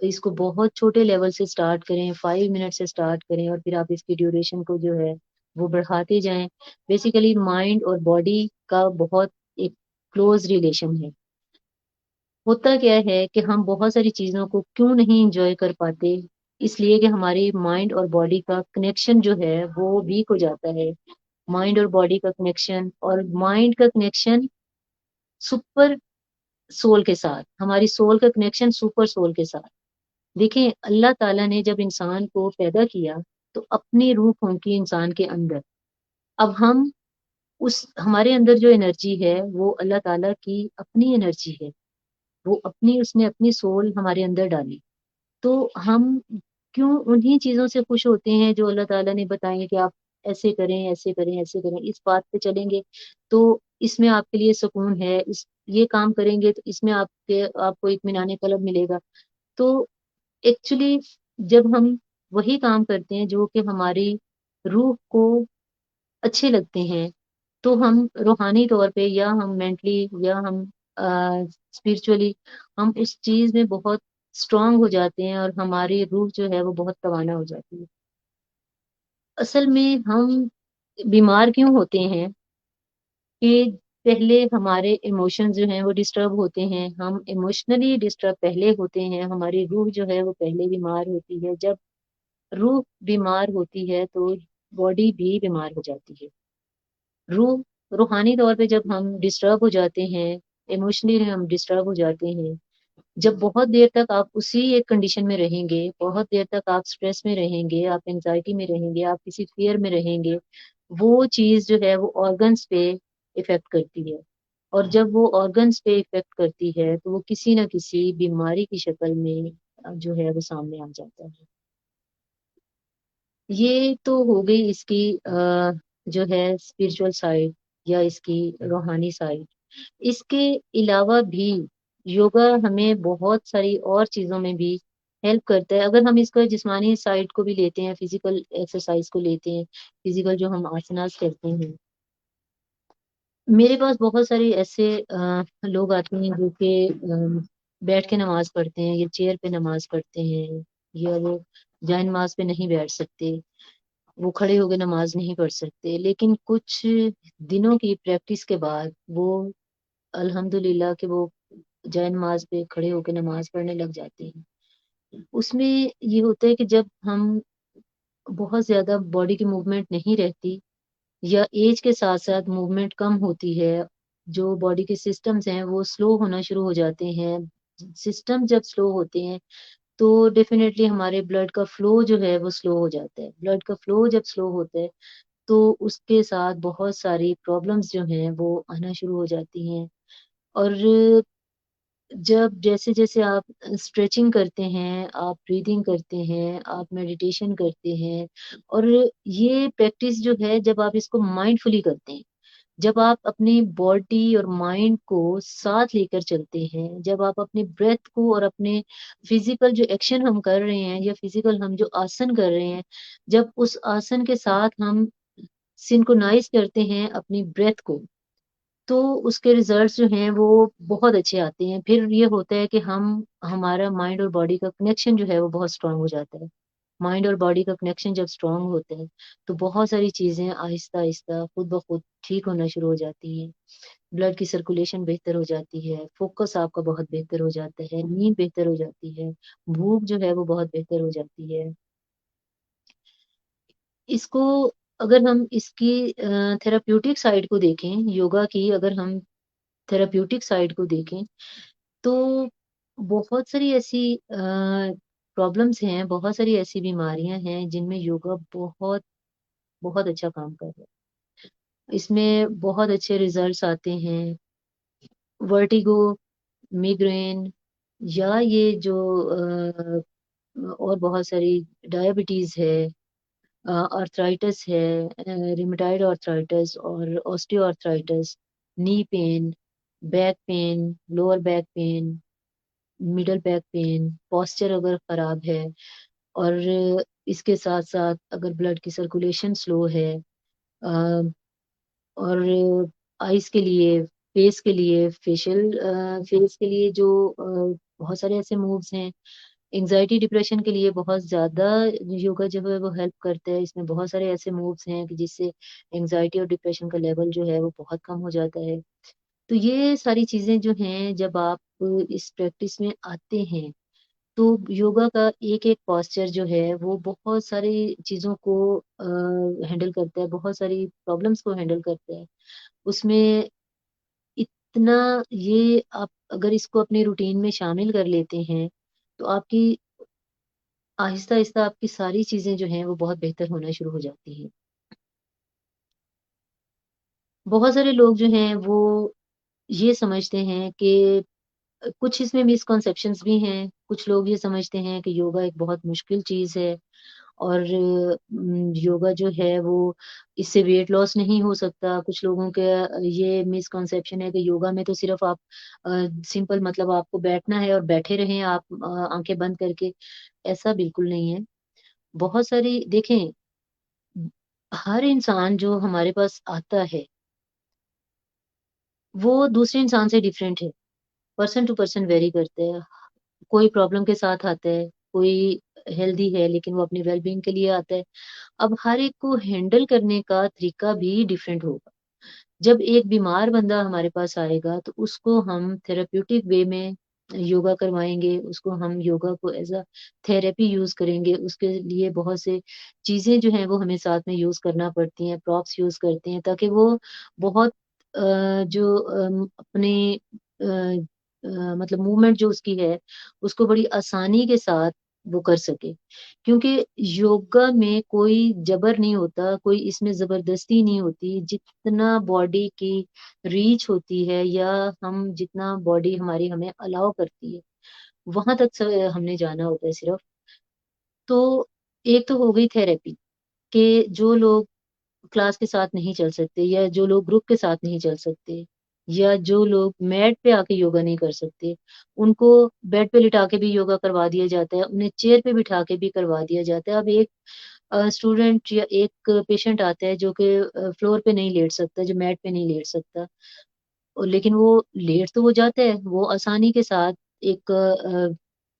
इसको बहुत छोटे लेवल से स्टार्ट करें, 5 मिनट से स्टार्ट करें, और फिर आप इसकी ड्यूरेशन को जो है वो बढ़ाते जाएं। बेसिकली माइंड और बॉडी का बहुत एक क्लोज रिलेशन है। होता क्या है कि हम बहुत सारी चीजों को क्यों नहीं इंजॉय कर पाते? इसलिए कि हमारी माइंड और बॉडी का कनेक्शन जो है वो वीक हो जाता है। माइंड और बॉडी का कनेक्शन, और माइंड का कनेक्शन सुपर सोल के साथ, हमारी सोल का कनेक्शन सुपर सोल के साथ। देखिए, अल्लाह ताला ने जब इंसान को पैदा किया तो अपनी रूह फूंकी इंसान के अंदर। अब हम उस हमारे अंदर जो एनर्जी है वो अल्लाह ताला की अपनी एनर्जी है, वो अपनी उसने अपनी सोल हमारे अंदर डाली। तो हम क्यों उन्हीं चीजों से खुश होते हैं जो अल्लाह ताला ने बताई कि आप ऐसे करें, ऐसे करें, ऐसे करें, इस बात पे चलेंगे तो इसमें आपके लिए सुकून है, इस ये काम करेंगे तो इसमें आपको इत्मीनान कल्ब मिलेगा। तो एक्चुअली जब हम वही काम करते हैं जो कि हमारी रूह को अच्छे लगते हैं, तो हम रूहानी तौर पे, या हम मेंटली, या हम स्पिरिचुअली, हम उस चीज में बहुत स्ट्रांग हो जाते हैं, और हमारी रूह जो है वो बहुत तवाना हो जाती है। असल में हम बीमार क्यों होते हैं कि पहले हमारे इमोशंस जो हैं वो डिस्टर्ब होते हैं, हम इमोशनली डिस्टर्ब पहले होते हैं, हमारी रूह जो है वो पहले बीमार होती है। जब रूह बीमार होती है तो बॉडी भी बीमार हो जाती है। रूह रूहानी तौर पे जब हम डिस्टर्ब हो जाते हैं, इमोशनली हम डिस्टर्ब हो जाते हैं, जब बहुत देर तक आप उसी एक कंडीशन में रहेंगे, बहुत देर तक आप स्ट्रेस में रहेंगे, आप एंजाइटी में रहेंगे, आप किसी फियर में रहेंगे, वो चीज जो है वो ऑर्गन्स पे इफेक्ट करती है। और जब वो ऑर्गन्स पे इफेक्ट करती है तो वो किसी ना किसी बीमारी की शक्ल में जो है वो सामने आ जाता है। ये तो हो गई इसकी जो है स्पिरिचुअल साइड, या इसकी रूहानी साइड। इसके अलावा भी योगा हमें बहुत सारी और चीजों में भी हेल्प करता है। अगर हम इसका जिस्मानी साइड को भी लेते हैं, फिजिकल एक्सरसाइज को लेते हैं, फिजिकल जो हम आसनास करते हैं, मेरे पास बहुत सारे ऐसे लोग आते हैं जो कि बैठ के नमाज़ पढ़ते हैं या चेयर पे नमाज़ पढ़ते हैं, या वो जाए नमाज़ पे नहीं बैठ सकते, वो खड़े होके नमाज़ नहीं पढ़ सकते। लेकिन कुछ दिनों की प्रैक्टिस के बाद वो अल्हम्दुलिल्लाह कि वो जाए नमाज़ पे खड़े होके नमाज़ पढ़ने लग जाते हैं। उसमें ये होता है कि जब हम बहुत ज़्यादा बॉडी की मूवमेंट नहीं रहती या एज के साथ-साथ मूवमेंट कम होती है, जो बॉडी के सिस्टम्स हैं वो स्लो होना शुरू हो जाते हैं। सिस्टम जब स्लो होते हैं तो डेफ़िनेटली हमारे ब्लड का फ्लो जो है वो स्लो हो जाता है। ब्लड का फ्लो जब स्लो होता है तो उसके साथ बहुत सारी प्रॉब्लम्स जो हैं वो आना शुरू हो जाती हैं। और जब जैसे-जैसे आप स्ट्रेचिंग करते हैं, आप ब्रीथिंग करते हैं, आप मेडिटेशन करते हैं, और ये प्रैक्टिस जो है जब आप इसको माइंडफुली करते हैं, जब आप अपनी बॉडी और माइंड को साथ लेकर चलते हैं, जब आप अपने ब्रेथ को और अपने फिज़िकल जो एक्शन हम कर रहे हैं या फिज़िकल हम जो आसन कर रहे हैं, जब उस आसन के साथ हम सिंक्रोनाइज़ करते हैं अपनी ब्रेथ को, तो उसके रिज़ल्ट्स जो हैं वो बहुत अच्छे आते हैं। फिर ये होता है कि हम हमारा माइंड और बॉडी का कनेक्शन जो है वो बहुत स्ट्रॉन्ग हो जाता है। माइंड और बॉडी का कनेक्शन जब स्ट्रॉन्ग होता है, तो बहुत सारी चीज़ें आहिस्ता-आहिस्ता खुद ब खुद ठीक होना शुरू हो जाती हैं। ब्लड की सर्कुलेशन बेहतर हो जाती है, फ़ोकस आपका बहुत बेहतर हो जाता है, नींद बेहतर हो जाती है, भूख जो है वो बहुत बेहतर हो जाती है। इसको अगर हम इसकी थेराप्यूटिक साइड को देखें, योगा की अगर हम थेराप्यूटिक साइड को देखें, तो बहुत सारी ऐसी प्रॉब्लम्स हैं, बहुत सारी ऐसी बीमारियाँ हैं जिनमें योगा बहुत, बहुत अच्छा काम कर रहा है। इसमें बहुत अच्छे रिज़ल्ट्स आते हैं। वर्टिगो, माइग्रेन, या ये जो और बहुत सारी डायबिटीज़ है, आर्थराइटिस है, रूमेटॉइड आर्थराइटिस और osteoarthritis, knee pain, back pain, lower back pain, middle back pain, posture अगर खराब है, और इसके साथ-साथ अगर ब्लड की सर्कुलेशन स्लो है, अ, और आइज़ के लिए, फेस के लिए जो बहुत सारे ऐसे मूव्स हैं। एंग्ज़ायटी डिप्रेशन के लिए बहुत ज़्यादा योगा जो है वो हेल्प करता है। इसमें बहुत सारे ऐसे मूव्स हैं कि जिससे एंग्ज़ायटी और डिप्रेशन का लेवल जो है वो बहुत कम हो जाता है। तो ये सारी चीज़ें जो हैं जब आप इस प्रैक्टिस में आते हैं, तो योगा का एक-एक पोस्चर जो है वो बहुत सारी चीज़ों को हैंडल करता है, बहुत सारी प्रॉब्लम्स को हैंडल करता है। उसमें इतना ये आप अगर इसको अपनी रूटीन में शामिल कर लेते हैं, तो आपकी आहिस्ता-आहिस्ता आपकी सारी चीज़ें जो हैं वो बहुत बेहतर होना शुरू हो जाती हैं। बहुत सारे लोग जो हैं वो ये समझते हैं कि कुछ इसमें मिसकंसेप्शंस भी हैं। कुछ लोग ये समझते हैं कि योगा एक बहुत मुश्किल चीज़ है, और योगा जो है वो इससे वेट लॉस नहीं हो सकता। कुछ लोगों के ये मिसकंसेप्शन है कि योगा में तो सिर्फ़ आप सिंपल मतलब आपको बैठना है और बैठे रहें आप आँखें बंद करके, ऐसा बिल्कुल नहीं है। बहुत सारी देखें, हर इंसान जो हमारे पास आता है, वो दूसरे इंसान से डिफरेंट है। पर्सन टू पर्सन वेरी करते हैं। कोई प्रॉब्लम के साथ आता है, कोई हेल्दी है लेकिन वो अपनी वेल बीइंग के लिए आता है। अब हर एक को हैंडल करने का तरीका भी डिफरेंट होगा। जब एक बीमार बंदा हमारे पास आएगा तो उसको हम थेरेप्यूटिक वे में योगा करवाएँगे, उसको हम योगा को एज़ अ थेरेपी यूज़ करेंगे, उसके लिए बहुत से चीज़ें जो हैं वो हमें साथ में यूज़ करना पड़ती हैं, प्रॉप्स यूज़ करते हैं ताकि वो बहुत जो अपने मतलब मूवमेंट जो उसकी है, उसको बड़ी आसानी के साथ वो कर सके। क्योंकि योगा में कोई जबर नहीं होता, कोई इसमें ज़बरदस्ती नहीं होती, जितना बॉडी की रीच होती है या हम जितना बॉडी हमारी हमें अलाउ करती है, वहाँ तक हमने जाना होता है सिर्फ़। तो एक तो हो गई थेरेपी, कि जो लोग क्लास के साथ नहीं चल सकते या जो लोग ग्रुप के साथ नहीं चल सकते या जो लोग मैट पे आके योगा नहीं कर सकते, उनको बेड पे लिटा के भी योगा करवा दिया जाता है, उन्हें चेयर पे बिठा के भी करवा दिया जाता है। अब एक स्टूडेंट या एक पेशेंट आता है जो कि फ्लोर पे नहीं लेट सकता, जो मैट पे नहीं लेट सकता। लेकिन वो लेट तो वो जाता है, वो आसानी के साथ एक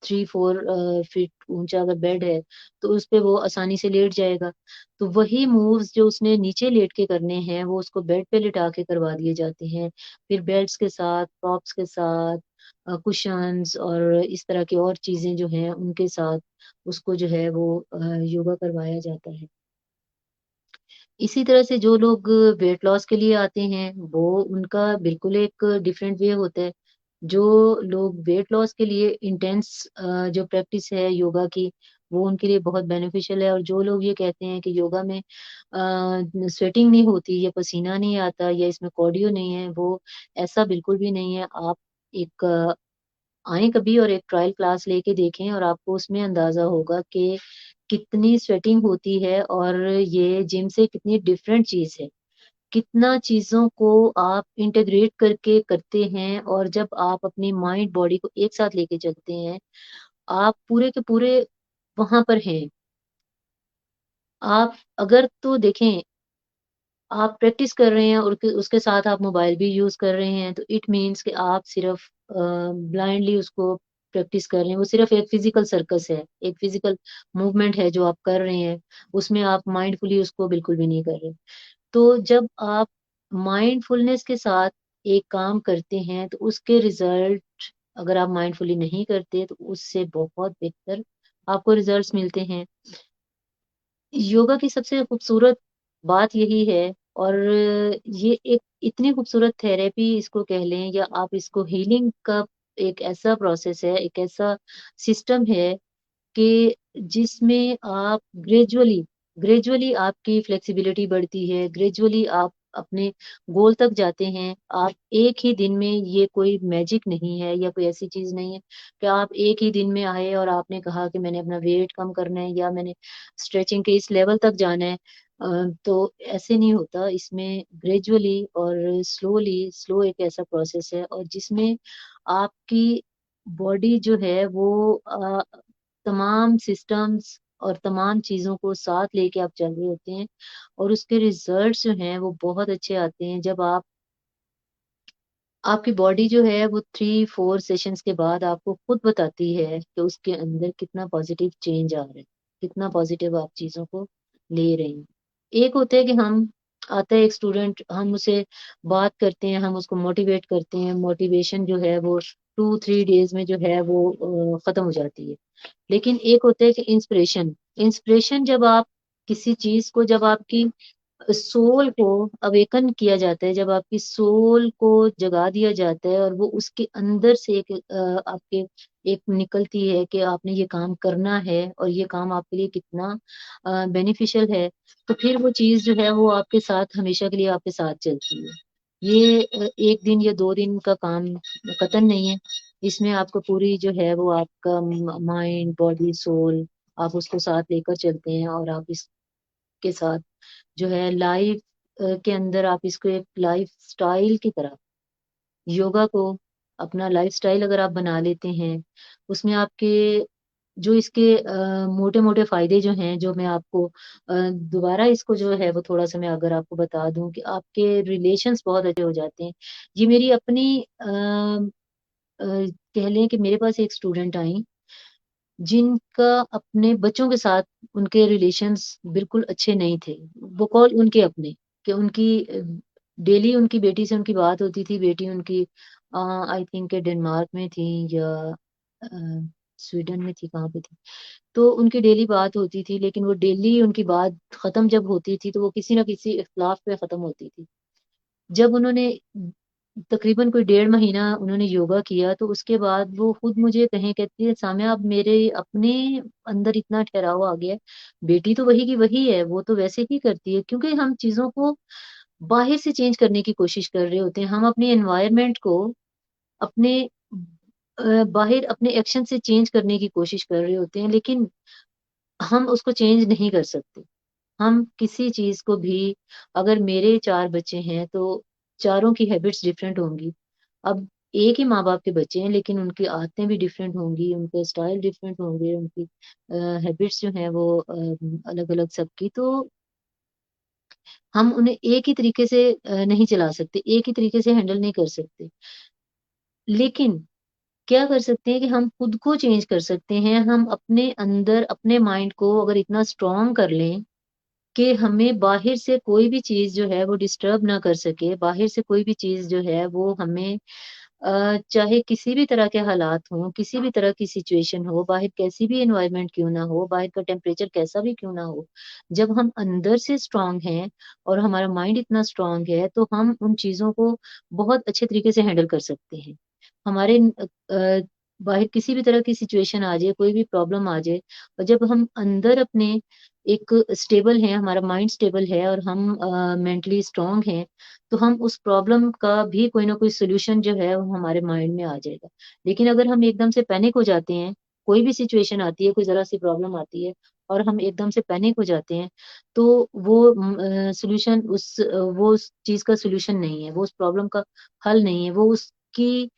3-4 फीट ऊंचा अगर बेड है तो उस पे वो आसानी से लेट जाएगा। तो वही मूव्स जो उसने नीचे लेट के करने हैं वो उसको बेड पे लिटा के करवा दिए जाते हैं। फिर बेड्स के साथ, प्रॉप्स के साथ, कुशन्स और इस तरह की और चीजें जो हैं उनके साथ उसको जो है वो योगा करवाया जाता है। इसी तरह से जो लोग वेट लॉस के लिए आते हैं, वो उनका बिल्कुल एक डिफरेंट वे होता है। जो लोग वेट लॉस के लिए इंटेंस जो प्रैक्टिस है योगा की, वो उनके लिए बहुत बेनिफिशियल है। और जो लोग ये कहते हैं कि योगा में स्वेटिंग नहीं होती या पसीना नहीं आता या इसमें कार्डियो नहीं है, वो ऐसा बिल्कुल भी नहीं है। आप एक आएँ कभी और एक ट्रायल क्लास लेके देखें और आपको उसमें अंदाज़ा होगा कि कितनी स्वेटिंग होती है और ये जिम से कितनी डिफरेंट चीज़ है। कितना चीज़ों को आप इंटीग्रेट करके करते हैं और जब आप अपनी माइंड बॉडी को एक साथ लेके चलते हैं, आप पूरे के पूरे वहाँ पर हैं। आप अगर तो देखें, आप प्रैक्टिस कर रहे हैं और उसके साथ आप मोबाइल भी यूज़ कर रहे हैं, तो इट मीन्स कि आप सिर्फ़ ब्लाइंडली उसको प्रैक्टिस कर रहे हैं। वो सिर्फ़ एक फ़िज़िकल सर्कस है, एक फ़िज़िकल मूवमेंट है जो आप कर रहे हैं, उसमें आप माइंडफुली उसको बिल्कुल भी नहीं कर रहे। तो जब आप माइंडफुलनेस के साथ एक काम करते हैं, तो उसके रिज़ल्ट अगर आप माइंडफुली नहीं करते, तो उससे बहुत बेहतर आपको रिज़ल्ट्स मिलते हैं। योगा की सबसे खूबसूरत बात यही है और ये एक इतनी खूबसूरत थेरेपी इसको कह लें या आप इसको हीलिंग का एक ऐसा प्रोसेस है, एक ऐसा सिस्टम है कि जिसमें आप ग्रेजुअली ग्रेजुअली आपकी फ्लेक्सिबिलिटी बढ़ती है, ग्रेजुअली आप अपने गोल तक जाते हैं। आप एक ही दिन में ये कोई मैजिक नहीं है या कोई ऐसी चीज़ नहीं है कि आप एक ही दिन में आए और आपने कहा कि मैंने अपना वेट कम करना है या मैंने स्ट्रेचिंग के इस लेवल तक जाना है। तो ऐसे नहीं होता, इसमें ग्रेजुअली और स्लो एक ऐसा प्रोसेस है और जिसमें आपकी बॉडी जो है वो तमाम सिस्टम्स और तमाम चीज़ों को साथ लेके आप चल रहे होते हैं और उसके रिज़ल्ट्स जो हैं वो बहुत अच्छे आते हैं जब आप आपकी बॉडी जो है वो 3-4 सेशंस के बाद आपको खुद बताती है कि उसके अंदर कितना पॉज़िटिव चेंज आ रहा है, कितना पॉज़िटिव आप चीज़ों को ले रहे हैं। एक होता है कि हम आता है एक स्टूडेंट, हम उससे बात करते हैं, हम उसको मोटिवेट करते हैं, मोटिवेशन जो है वो 2-3 डेज़ में जो है वो ख़त्म हो जाती है। लेकिन एक होता है कि इंस्पिरेशन, इंस्पिरेशन जब आप किसी चीज़ को जब आपकी सोल को अवेकन किया जाता है, जब आपकी सोल को जगा दिया जाता है और वो उसके अंदर से एक आपके एक निकलती है कि आपने ये काम करना है और ये काम आपके लिए कितना बेनिफिशियल है, तो फिर वो चीज़ जो है वो आपके साथ हमेशा के लिए आपके साथ चलती है। ये 1 दिन या 2 दिन का काम कतई नहीं है। इसमें आपको पूरी जो है वो आपका माइंड, बॉडी, सोल आप उसको साथ लेकर चलते हैं और आप इसके साथ जो है लाइफ के अंदर आप इसको एक लाइफ़स्टाइल की तरह योगा को अपना लाइफ़स्टाइल अगर आप बना लेते हैं, उसमें आपके जो इसके मोटे-मोटे फ़ायदे जो हैं, जो मैं आपको दोबारा इसको जो है वो थोड़ा-सा मैं अगर आपको बता दूँ कि आपके रिलेशंस बहुत अच्छे हो जाते हैं। ये मेरी अपनी कह लें कि मेरे पास एक स्टूडेंट आईं जिनका अपने बच्चों के साथ उनके रिलेशंस बिल्कुल अच्छे नहीं थे। बकौल उनके अपने, कि उनकी डेली उनकी बेटी से उनकी बात होती थी। बेटी उनकी आई थिंक डेनमार्क में थी या अ, स्वीडन में थी, कहाँ पे थी। तो उनकी डेली बात होती थी, लेकिन वो डेली उनकी बात खत्म जब होती थी, तो वो किसी न किसी इख्तिलाफ पे खत्म होती थी। जब उन्होंने तकरीबन कोई 1.5 महीना उन्होंने योगा किया, तो उसके बाद वो खुद मुझे कहें कहती है, "साम्या अब मेरे अपने अंदर इतना ठहराव आ गया है, बेटी तो वही की वही है, वो तो वैसे ही करती है।" क्योंकि हम चीज़ों को बाहर से चेंज करने की कोशिश कर रहे होते हैं। हम अपने एनवायरनमेंट को अपने बाहर अपने एक्शन से चेंज करने की कोशिश कर रहे होते हैं, लेकिन हम उसको चेंज नहीं कर सकते। हम किसी चीज़ को भी अगर मेरे 4 बच्चे हैं, तो चारों की हैबिट्स डिफरेंट होंगी। अब एक ही माँ-बाप के बच्चे हैं, लेकिन उनकी आदतें भी डिफरेंट होंगी, उनके स्टाइल डिफरेंट होंगे, उनकी हैबिट्स जो हैं वो अलग-अलग सबकी। तो हम उन्हें एक ही तरीके से नहीं चला सकते, एक ही तरीके से हैंडल नहीं कर सकते। लेकिन क्या कर सकते हैं कि हम खुद को चेंज कर सकते हैं। हम अपने अंदर अपने माइंड को अगर इतना स्ट्रॉन्ग कर लें कि हमें बाहर से कोई भी चीज़ जो है वो डिस्टर्ब ना कर सके, बाहर से कोई भी चीज़ जो है वो हमें चाहे किसी भी तरह के हालात हों, किसी भी तरह की सिचुएशन हो, बाहर कैसी भी एनवायरनमेंट क्यों ना हो, बाहर का टेम्परेचर कैसा भी क्यों ना हो, जब हम अंदर से स्ट्रॉन्ग हैं और हमारा माइंड इतना स्ट्रॉन्ग है, तो हम उन चीज़ों को बहुत अच्छे तरीके से हैंडल कर सकते हैं। हमारे बाहर किसी भी तरह की सिचुएशन आ जाए, कोई भी प्रॉब्लम आ जाए और जब हम अंदर अपने एक स्टेबल हैं, हमारा माइंड स्टेबल है और हम मेंटली स्ट्रॉन्ग हैं, तो हम उस प्रॉब्लम का भी कोई ना कोई सॉल्यूशन जो है वो हमारे माइंड में आ जाएगा। लेकिन अगर हम एकदम से पैनिक हो जाते हैं, कोई भी सिचुएशन आती है, कोई ज़रा-सी प्रॉब्लम आती है और हम एकदम से पैनिक हो जाते हैं, तो वो सॉल्यूशन वो उस चीज़ का सॉल्यूशन नहीं है, वो उस प्रॉब्लम का हल नहीं है, वो उसकी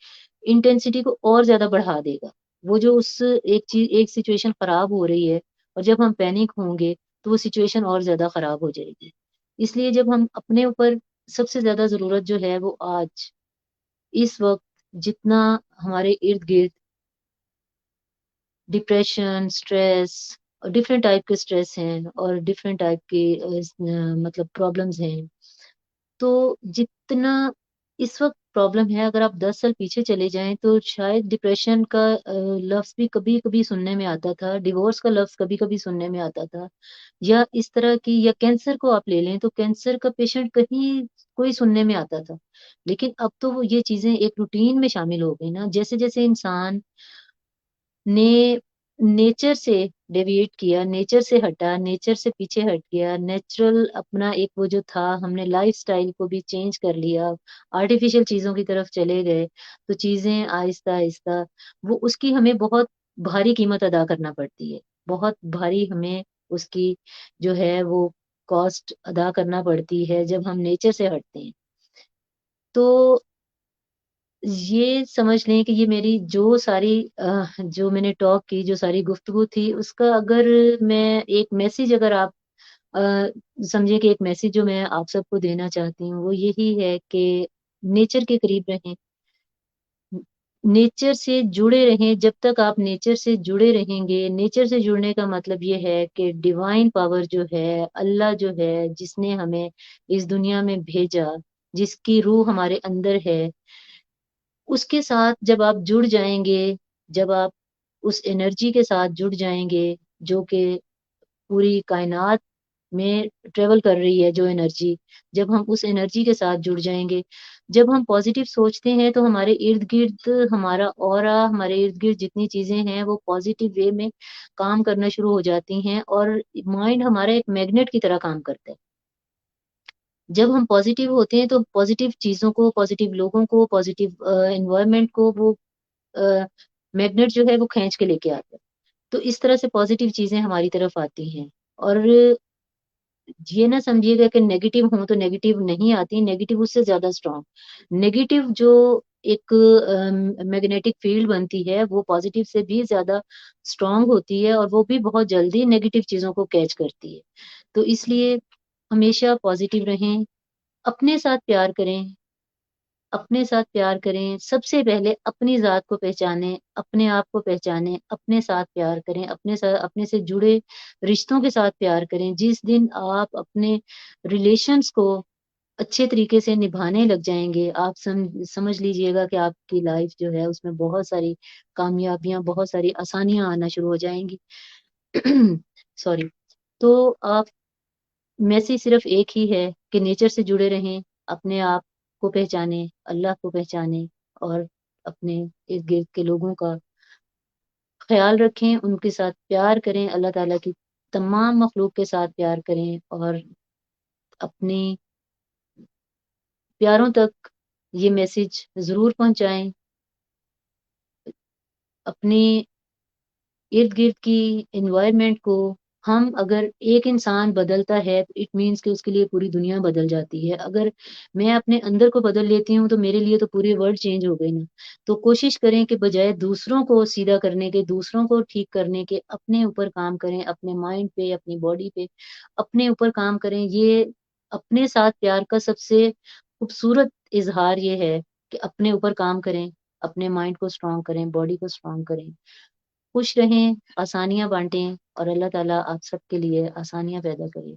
इंटेंसिटी को और ज़्यादा बढ़ा देगा। वो जो उस एक सिचुएशन खराब हो रही है और जब हम पैनिक होंगे, तो वो सिचुएशन और ज़्यादा खराब हो जाएगी। इसलिए जब हम अपने ऊपर सबसे ज़्यादा ज़रूरत जो है वो आज, इस वक़्त जितना हमारे इर्द-गिर्द डिप्रेशन, स्ट्रेस और डिफरेंट टाइप के स्ट्रेस हैं और डिफरेंट टाइप के मतलब प्रॉब्लम्स हैं। तो जितना इस वक़्त प्रॉब्लम है, अगर आप 10 साल पीछे चले जाएँ तो शायद डिप्रेशन का लफ्ज़ भी कभी-कभी सुनने में आता था, डिवोर्स का लफ्ज़ कभी-कभी सुनने में आता था या इस तरह की या कैंसर को आप ले लें तो कैंसर का पेशेंट कहीं कोई सुनने में आता था। लेकिन अब तो वो ये चीज़ें एक रूटीन में शामिल हो गई ना, जैसे-जैसे इंसान ने नेचर से डेविएट किया, नेचर से हटा, नेचर से पीछे हट गया, नेचुरल अपना एक वो जो था हमने लाइफ़स्टाइल को भी चेंज कर लिया, आर्टिफ़िशियल चीज़ों की तरफ चले गए, तो चीज़ें आहिस्ता-आहिस्ता वो उसकी हमें बहुत भारी कीमत अदा करना पड़ती है। बहुत भारी हमें उसकी जो है वो कॉस्ट अदा करना पड़ती है जब हम नेचर से हटते हैं। तो ये समझ लें कि ये मेरी जो सारी जो मैंने टॉक की, जो सारी गुफ्तगू थी, उसका अगर मैं एक मैसेज अगर आप अ, समझिए कि एक मैसेज जो मैं आप सबको देना चाहती हूँ, वो यही है कि नेचर के करीब रहें। न नेचर से जुड़े रहें, जब तक आप नेचर से जुड़े रहेंगे, नेचर से जुड़ने का मतलब ये है कि डिवाइन पावर जो है, अल्लाह जो है, जिसने हमें इस दुनिया में भेजा, जिसकी रूह हमारे अंदर है, उसके साथ जब आप जुड़ जाएँगे, जब आप उस एनर्जी के साथ जुड़ जाएँगे, जो कि पूरी कायनात में ट्रैवल कर रही है जो एनर्जी, जब हम उस एनर्जी के साथ जुड़ जाएँगे, जब हम पॉज़िटिव सोचते हैं तो हमारे इर्द-गिर्द हमारा ऑरा, हमारे इर्द-गिर्द जितनी चीज़ें हैं वो पॉज़िटिव वे में काम करना शुरू हो जाती हैं और माइंड हमारा एक मैग्नेट की तरह काम करता है। जब हम पॉज़िटिव होते हैं तो पॉज़िटिव चीज़ों को, पॉज़िटिव लोगों को, पॉज़िटिव एनवायरनमेंट को वो अ, मैग्नेट जो है वो खींच के लेके आता है। तो इस तरह से पॉज़िटिव चीज़ें हमारी तरफ आती हैं और ये ना समझिएगा कि नेगेटिव हों तो नेगेटिव नहीं आती, नेगेटिव उससे ज़्यादा स्ट्रॉन्ग। नेगेटिव जो एक मैग्नेटिक फ़ील्ड बनती है, वो पॉज़िटिव से भी ज़्यादा स्ट्रॉन्ग होती है और वो भी बहुत जल्दी नेगेटिव चीज़ों को कैच करती है। तो इसलिए हमेशा पॉज़िटिव रहें, अपने साथ प्यार करें, अपने साथ प्यार करें, सबसे पहले अपनी ज़ात को पहचानें, अपने आप को पहचानें, अपने साथ प्यार करें, अपने से जुड़े रिश्तों के साथ प्यार करें। जिस दिन आप अपने रिलेशंस को अच्छे तरीके से निभाने लग जाएँगे, आप समझ लीजिएगा कि आपकी लाइफ़ जो है उसमें बहुत सारी कामयाबियाँ, बहुत सारी आसानियाँ आना शुरू हो जाएँगी। सॉरी। तो आप मैसेज सिर्फ एक ही है कि नेचर से जुड़े रहें, अपने आप को पहचानें, अल्लाह को पहचानें और अपने इर्द-गिर्द के लोगों का ख़्याल रखें, उनके साथ प्यार करें, अल्लाह ताला की तमाम मख़लूक़ के साथ प्यार करें और अपने प्यारों तक ये मैसेज ज़रूर पहुँचाएँ। अपने इर्द-गिर्द की एनवायरनमेंट को हम अगर एक इंसान बदलता है, तो इट मीन्स कि उसके लिए पूरी दुनिया बदल जाती है। अगर मैं अपने अंदर को बदल लेती हूँ, तो मेरे लिए तो पूरी वर्ल्ड चेंज हो गई ना। तो कोशिश करें कि बजाय दूसरों को सीधा करने के, दूसरों को ठीक करने के, अपने ऊपर काम करें, अपने माइंड पे, अपनी बॉडी पे, अपने ऊपर काम करें। ये अपने साथ प्यार का सबसे खूबसूरत इज़हार ये है कि अपने ऊपर काम करें, अपने माइंड को स्ट्रॉन्ग करें, बॉडी को स्ट्रॉन्ग करें। खुश रहें, आसानियाँ बाँटें और अल्लाह ताला आप सबके लिए आसानियाँ पैदा करे।